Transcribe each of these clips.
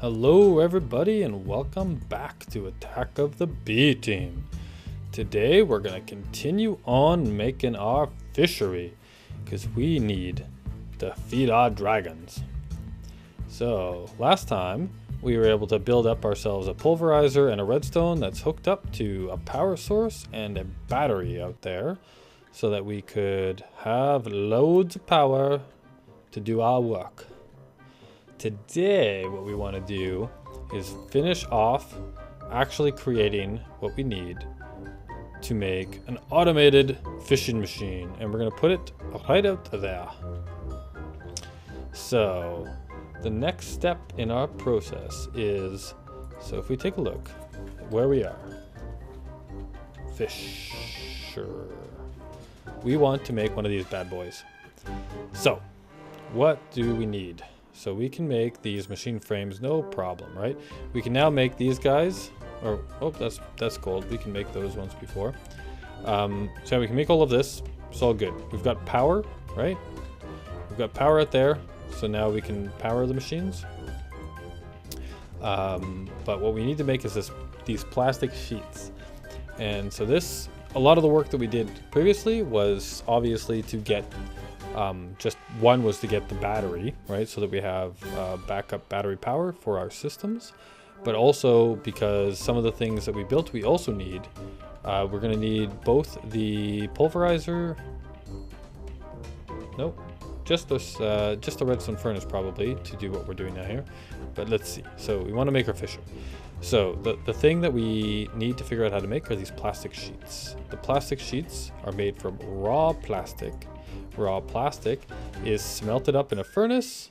Hello everybody and welcome back to Attack of the B Team. Today we're going to continue on making our fishery because we need to feed our dragons. So last time we were able to build up ourselves a pulverizer and a redstone that's hooked up to a power source and a battery out there so that we could have loads of power to do our work. Today, what we want to do is finish off actually creating what we need to make an automated fishing machine. And we're going to put it right out there. So the next step in our process is, so if we take a look at where we are, fisher, we want to make one of these bad boys. So what do we need? So we can make these machine frames, no problem, right? We can now make these guys, or, oh, that's gold. We can make those ones before. So we can make all of this. It's all good. We've got power, right? We've got power out there. So now we can power the machines. But what we need to make is these plastic sheets. And so a lot of the work that we did previously was obviously to get just one was to get the battery, right? So that we have backup battery power for our systems, but also because some of the things that we built, we also need, we're going to need both the pulverizer. Nope. Just the redstone furnace probably to do what we're doing now here, but let's see. So we want to make our fisher. So the thing that we need to figure out how to make are these plastic sheets. The plastic sheets are made from raw plastic. Raw plastic is smelted up in a furnace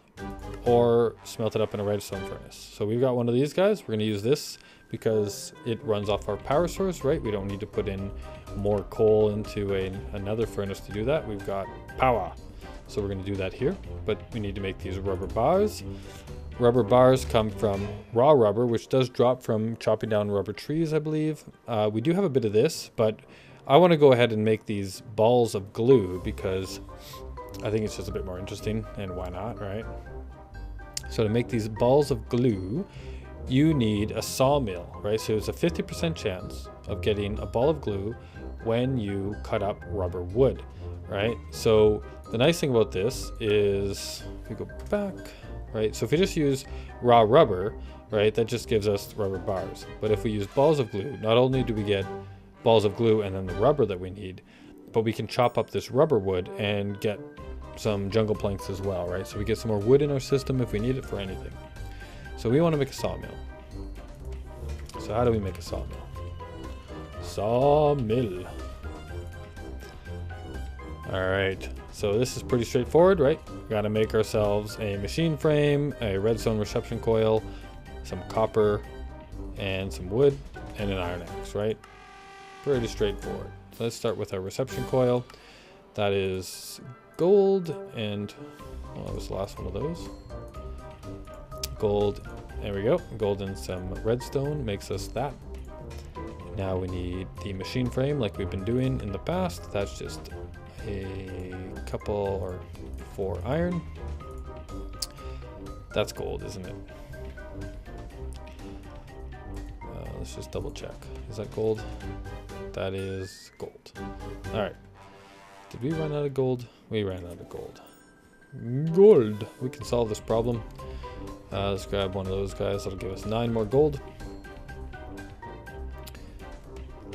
or smelted up in a redstone furnace. So we've got one of these guys. We're going to use this because it runs off our power source, right? We don't need to put in more coal into another furnace to do that. We've got power. So we're going to do that here, but we need to make these rubber bars. Rubber bars come from raw rubber, which does drop from chopping down rubber trees, I believe. We do have a bit of this, but I want to go ahead and make these balls of glue because I think it's just a bit more interesting, and why not, right? So to make these balls of glue, you need a sawmill, right? So it's a 50% chance of getting a ball of glue when you cut up rubber wood, right? So the nice thing about this is, if we go back, right? So if we just use raw rubber, right, that just gives us rubber bars. But if we use balls of glue, not only do we get balls of glue and then the rubber that we need, but we can chop up this rubber wood and get some jungle planks as well, right? So we get some more wood in our system if we need it for anything. So we want to make a sawmill. So how do we make a sawmill? Sawmill. All right, so this is pretty straightforward, right? We got to make ourselves a machine frame, a redstone reception coil, some copper, and some wood, and an iron axe, right? Pretty straightforward. So let's start with our reception coil. That is gold and, well, that was the last one of those. Gold, there we go. Gold and some redstone makes us that. Now we need the machine frame like we've been doing in the past. That's just a couple or 4 iron. That's gold, isn't it? Let's just double check. Is that gold? That is gold. All right. Did we run out of gold? We ran out of gold. Gold. We can solve this problem. Let's grab one of those guys. That'll give us 9 more gold.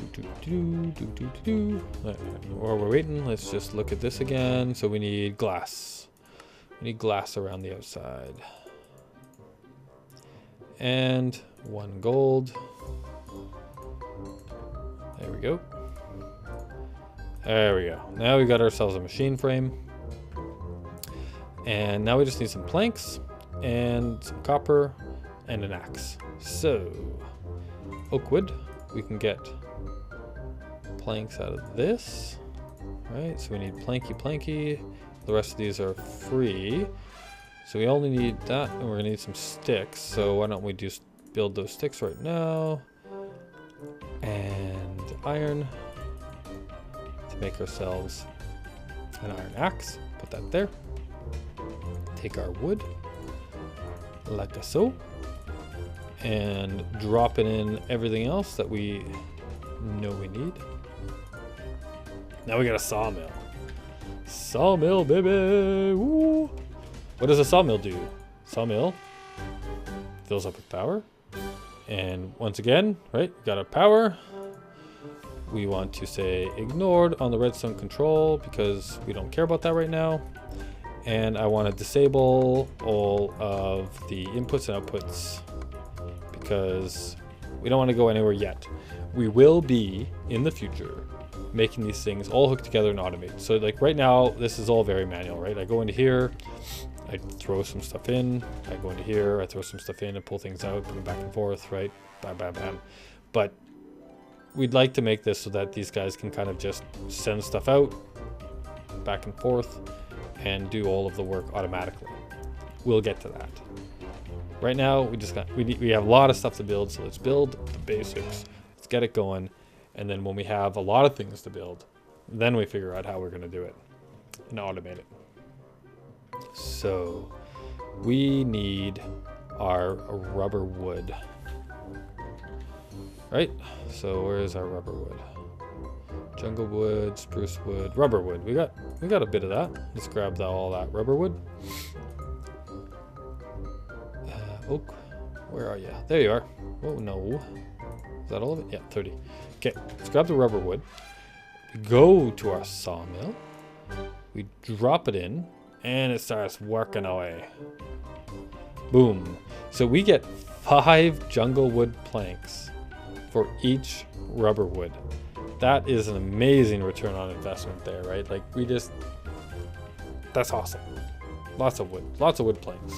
Right. While we're waiting, let's just look at this again. So we need glass. We need glass around the outside. And 1 gold. There we go. There we go. Now we got ourselves a machine frame. And now we just need some planks and some copper and an axe. So, oak wood, we can get planks out of this. Right, so we need planky. The rest of these are free. So we only need that, and we're gonna need some sticks. So why don't we just build those sticks right now? And iron to make ourselves an iron axe. Put that there. Take our wood, like so. and dropping in everything else that we know we need. Now we got a sawmill. Sawmill, baby! Woo! What does a sawmill do? Sawmill fills up with power. And once again, right, we got our power. We want to say ignored on the redstone control because we don't care about that right now. And I want to disable all of the inputs and outputs because we don't want to go anywhere yet. We will be in the future making these things all hooked together and automate. So like right now, this is all very manual, right? I go into here, I throw some stuff in, I go into here, I throw some stuff in and pull things out, put them back and forth, right? Bam, bam, bam. But we'd like to make this so that these guys can kind of just send stuff out back and forth and do all of the work automatically. We'll get to that. Right now, we have a lot of stuff to build, so let's build the basics. Let's get it going. And then when we have a lot of things to build, then we figure out how we're going to do it and automate it. So we need our rubber wood. Right? So where is our rubber wood? Jungle wood, spruce wood, rubber wood. We got a bit of that. Let's grab all that rubber wood. Oak, where are you? There you are. Oh no. Is that all of it? Yeah, 30. Okay, let's grab the rubber wood. We go to our sawmill. We drop it in, and it starts working away. Boom. So we get 5 jungle wood planks for each rubber wood. That is an amazing return on investment there, right? Like that's awesome. Lots of wood planks.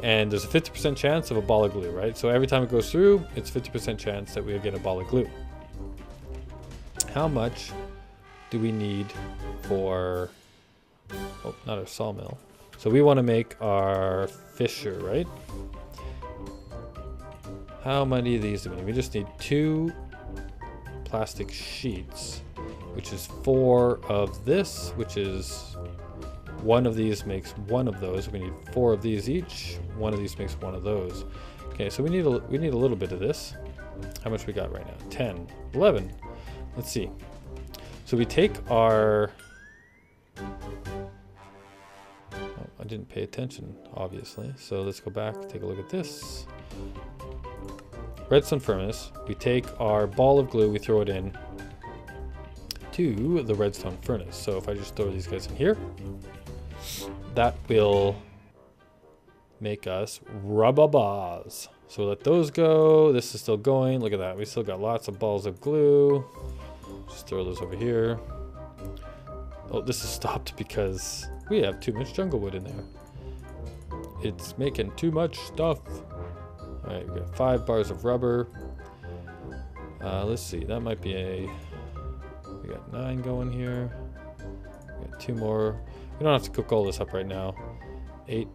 And there's a 50% chance of a ball of glue, right? So every time it goes through, it's 50% chance that we'll get a ball of glue. How much do we need for, oh, not our sawmill. So we want to make our fisher, right? How many of these do we need? We just need 2 plastic sheets, which is 4 of this, which is 1 of these makes 1 of those. We need 4 of these each. 1 of these makes 1 of those. Okay, so we need a little bit of this. How much we got right now? 10, 11. Let's see. So we take our, oh, I didn't pay attention, obviously. So let's go back, take a look at this. Redstone furnace. We take our ball of glue, we throw it in to the redstone furnace. So if I just throw these guys in here, that will make us rubber bars. So let those go. This is still going. Look at that. We still got lots of balls of glue. Just throw those over here. Oh, this is stopped because we have too much jungle wood in there. It's making too much stuff. All right, we got 5 bars of rubber. Let's see. That might be we got 9 going here. We got 2 more. We don't have to cook all this up right now. 8.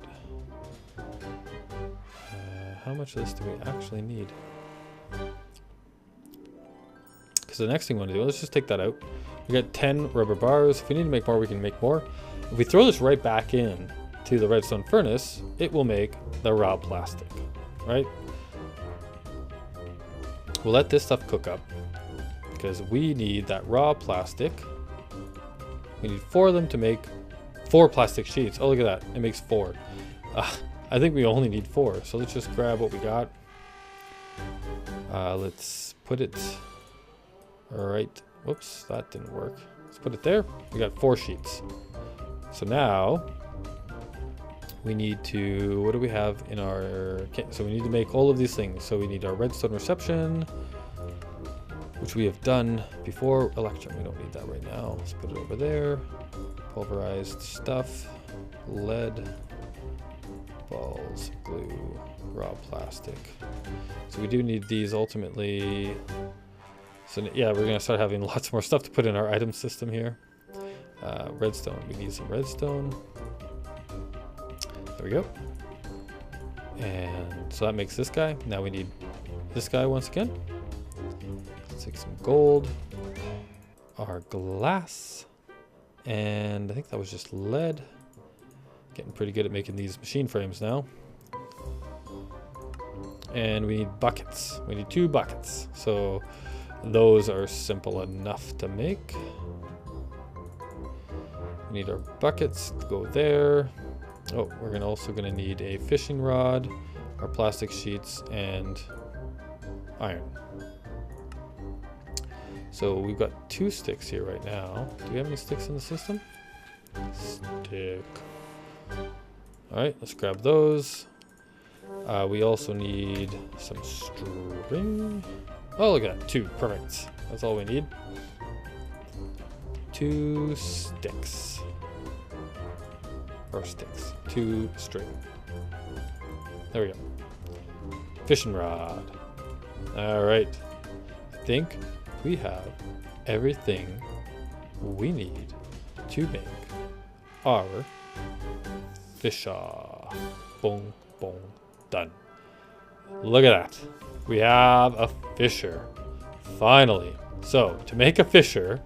How much of this do we actually need? Because the next thing we want to do, let's just take that out. We got 10 rubber bars. If we need to make more, we can make more. If we throw this right back in to the redstone furnace, it will make the raw plastic, right? We'll let this stuff cook up because we need that raw plastic. We need 4 of them to make 4 plastic sheets. Oh, look at that. It makes 4. I think we only need 4. So let's just grab what we got. Let's put it right. Whoops, that didn't work. Let's put it there. We got 4 sheets. So now we need to, what do we have in our, okay, so we need to make all of these things. So we need our redstone reception, which we have done before. Electrum, we don't need that right now. Let's put it over there. Pulverized stuff, lead, balls, glue, raw plastic. So we do need these ultimately. So yeah, we're gonna start having lots more stuff to put in our item system here. Redstone, we need some redstone. There we go. And so that makes this guy. Now we need this guy once again. Let's take some gold, our glass, and I think that was just lead. Getting pretty good at making these machine frames now. and we need buckets. We need 2 buckets. So those are simple enough to make. We need our buckets to go there. Oh, we're also gonna need a fishing rod, our plastic sheets, and iron. So we've got 2 sticks here right now. Do we have any sticks in the system? Stick. All right, let's grab those. We also need some string. Oh, look at that, 2, perfect. That's all we need. 2 sticks. Or sticks, 2 string. There we go. Fishing rod. All right, I think we have everything we need to make our fisher. Boom, boom, done. Look at that. We have a fisher. Finally. So, to make a fisher,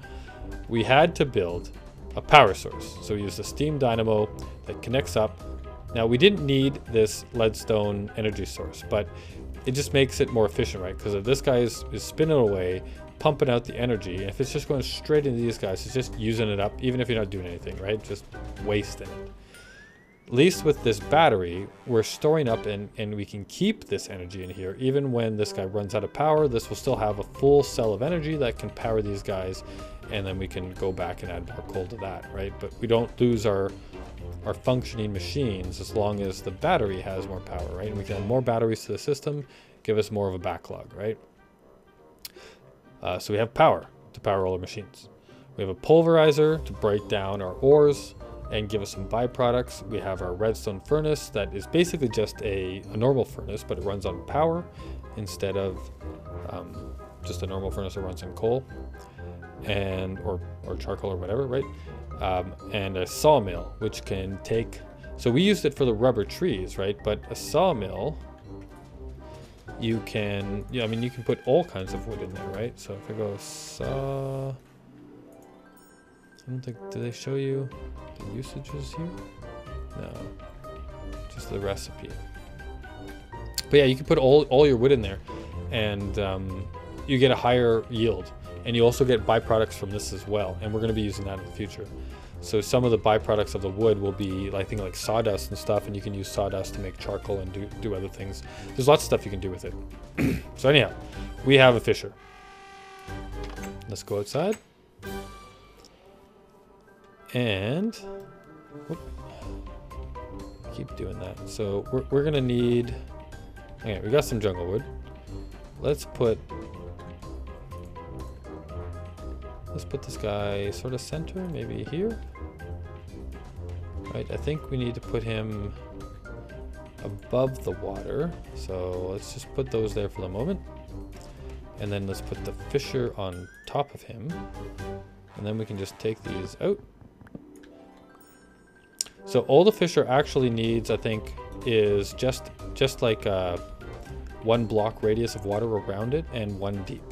we had to build a power source. So we used a steam dynamo that connects up. Now, we didn't need this leadstone energy source, but it just makes it more efficient, right? Because if this guy is spinning away, pumping out the energy, and if it's just going straight into these guys, it's just using it up, even if you're not doing anything, right? Just wasting it. At least with this battery, we're storing up and we can keep this energy in here. Even when this guy runs out of power, this will still have a full cell of energy that can power these guys, and then we can go back and add more coal to that, right? But we don't lose our functioning machines as long as the battery has more power, right? And we can add more batteries to the system, give us more of a backlog, right? So we have power to power all our machines. We have a pulverizer to break down our ores and give us some byproducts. We have our redstone furnace that is basically just a normal furnace, but it runs on power instead of just a normal furnace that runs on coal and or charcoal or whatever, right? And a sawmill, which can take, so we used it for the rubber trees, right? But a sawmill, you can, yeah, I mean, you can put all kinds of wood in there, right? So if I go saw, I don't think, do they show you the usages here? No, just the recipe. But yeah, you can put all your wood in there, and you get a higher yield. And you also get byproducts from this as well. And we're going to be using that in the future. So some of the byproducts of the wood will be, I think, like sawdust and stuff. And you can use sawdust to make charcoal and do other things. There's lots of stuff you can do with it. So anyhow, we have a fisher. Let's go outside. And whoop, keep doing that. So we're going to need, okay, we got some jungle wood. Let's put this guy sort of center, maybe here. Right, I think we need to put him above the water. So let's just put those there for the moment. And then let's put the fisher on top of him. And then we can just take these out. So all the fisher actually needs, I think, is just like 1 block radius of water around it and 1 deep.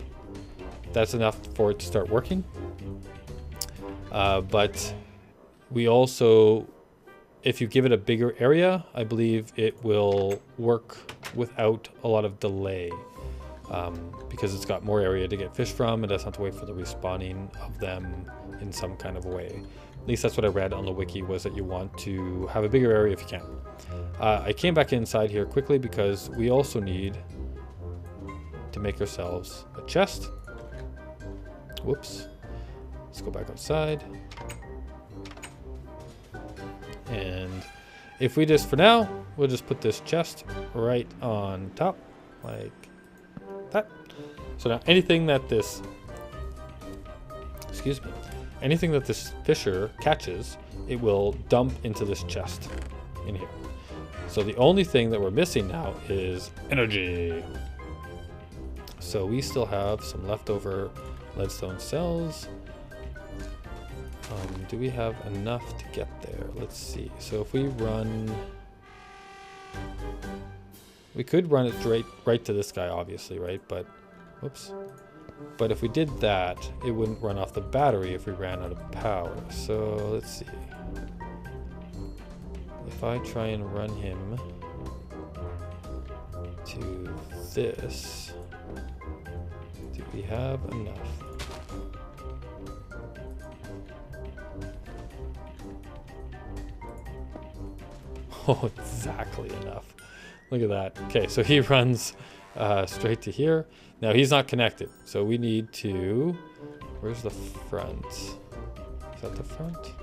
That's enough for it to start working. But we also, if you give it a bigger area, I believe it will work without a lot of delay, because it's got more area to get fish from. It doesn't have to wait for the respawning of them in some kind of way. At least that's what I read on the wiki, was that you want to have a bigger area if you can. I came back inside here quickly because we also need to make ourselves a chest. Whoops. Let's go back outside. And if we just, for now, we'll just put this chest right on top, like that. So now anything that this, excuse me, anything that this fisher catches, it will dump into this chest in here. So the only thing that we're missing now is energy. So we still have some leftover leadstone cells. Do we have enough to get there? Let's see. So if we run, we could run it right to this guy, obviously, right? But, whoops. But if we did that, it wouldn't run off the battery if we ran out of power. So let's see. If I try and run him to this. Do we have enough? Oh, exactly enough. Look at that. Okay, so he runs straight to here. Now he's not connected, so we need to... Where's the front? Is that the front?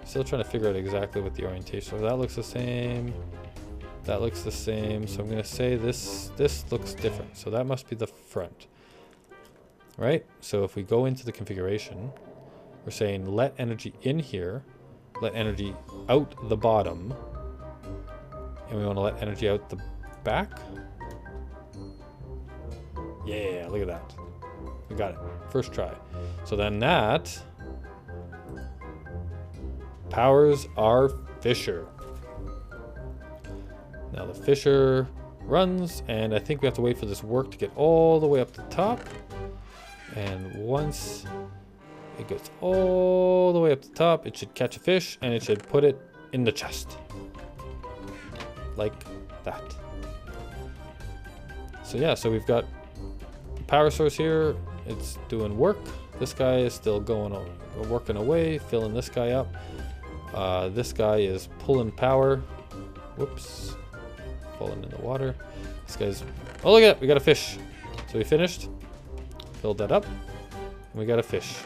Still trying to figure out exactly what the orientation. So that looks the same. That looks the same. So I'm going to say this looks different. So that must be the front. Right? So if we go into the configuration, we're saying let energy in here, let energy out the bottom, and we want to let energy out the back. Yeah, look at that. We got it. First try. So then that powers our fisher. Now the fisher runs, and I think we have to wait for this work to get all the way up the top. And once it goes all the way up the top, it should catch a fish, and it should put it in the chest. Like that. So yeah, so we've got the power source here. It's doing work. This guy is still working away, filling this guy up. This guy is pulling power. Whoops. Falling in the water. This guy's... Oh, look at it. We got a fish. So we finished. Filled that up. And we got a fish.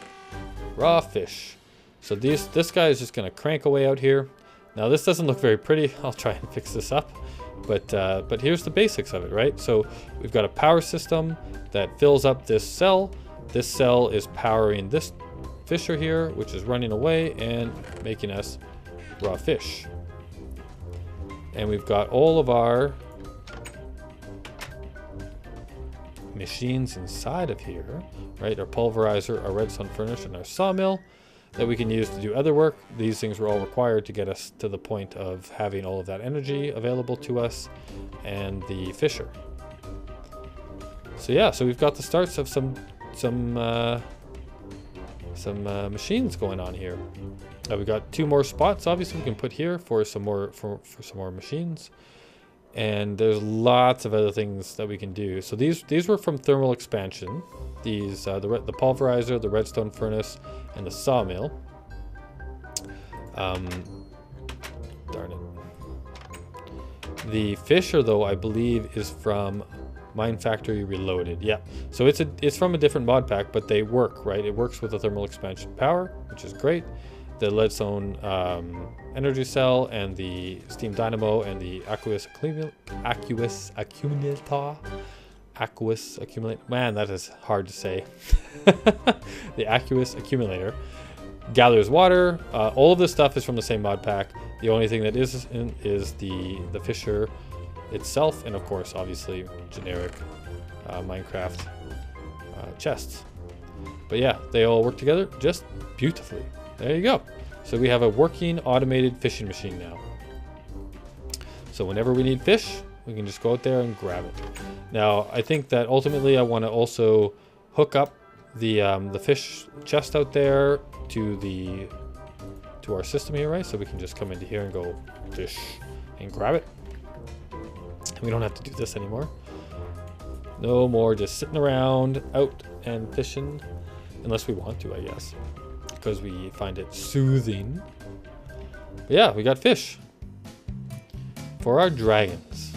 Raw fish. So this guy is just going to crank away out here. Now, this doesn't look very pretty. I'll try and fix this up. But here's the basics of it, right? So we've got a power system that fills up this cell. This cell is powering this fisher here, which is running away and making us raw fish. And we've got all of our machines inside of here, right? Our pulverizer, our redstone furnace, and our sawmill that we can use to do other work. These things were all required to get us to the point of having all of that energy available to us and the fisher. So yeah, so we've got the starts of some machines going on here. We've got 2 more spots, obviously, we can put here for some more some more machines, and there's lots of other things that we can do. So these were from thermal expansion. These the pulverizer, the redstone furnace, and the sawmill. Darn it. The fisher, though, I believe, is from Mine Factory Reloaded. Yeah, so it's from a different mod pack, but they work, right? It works with the thermal expansion power, which is great. The leadstone energy cell and the steam dynamo and the aqueous accumulator. Man, that is hard to say. The aqueous accumulator gathers water. All of this stuff is from the same mod pack. The only thing that isn't is the fisher itself, and of course, obviously, generic Minecraft chests. But yeah, they all work together just beautifully. There you go. So we have a working automated fishing machine now. So whenever we need fish, we can just go out there and grab it. Now, I think that ultimately I want to also hook up the fish chest out there to our system here, right? So we can just come into here and go fish and grab it. We don't have to do this anymore. No more just sitting around out and fishing, unless we want to, I guess, because we find it soothing. But yeah, we got fish for our dragons.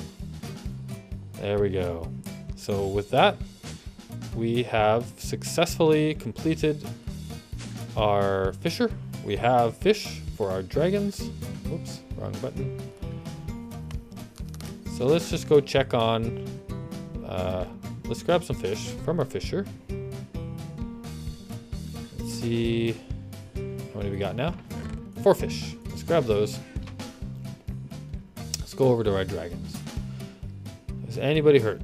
There we go. So with that, we have successfully completed our fisher. We have fish for our dragons. Whoops, wrong button. So let's just go check on, let's grab some fish from our fisher. Let's see, how many we got now? 4 fish. Let's grab those. Let's go over to our dragons. Is anybody hurt?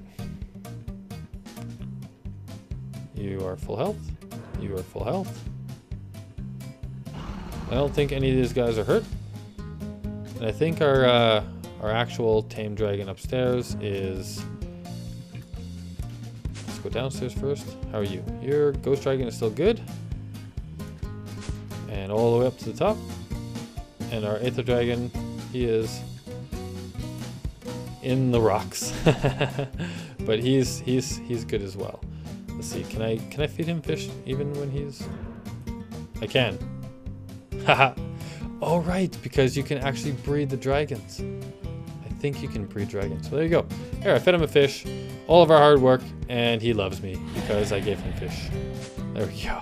You are full health. You are full health. I don't think any of these guys are hurt. And I think our actual tame dragon upstairs is... Let's go downstairs first. How are you? Your ghost dragon is still good. And all the way up to the top. And our aether dragon, he is in the rocks. But he's good as well. Let's see. Can I feed him fish even when he's? I can. Haha. Oh right, because you can actually breed the dragons. I think you can breed dragons. So there you go. Here, I fed him a fish. All of our hard work, and he loves me because I gave him fish. There we go.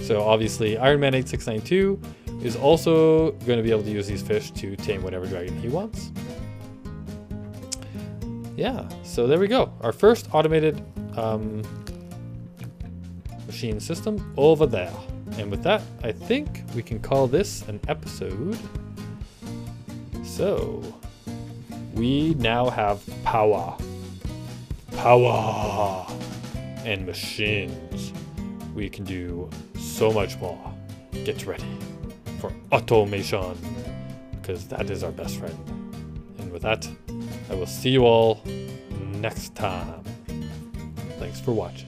So obviously, Iron Man 8692 is also going to be able to use these fish to tame whatever dragon he wants. Yeah, so there we go. Our first automated machine system over there. And with that, I think we can call this an episode. So, we now have power. Power and machines. We can do so much more. Get ready for automation, because that is our best friend. And with that, I will see you all next time. Thanks for watching.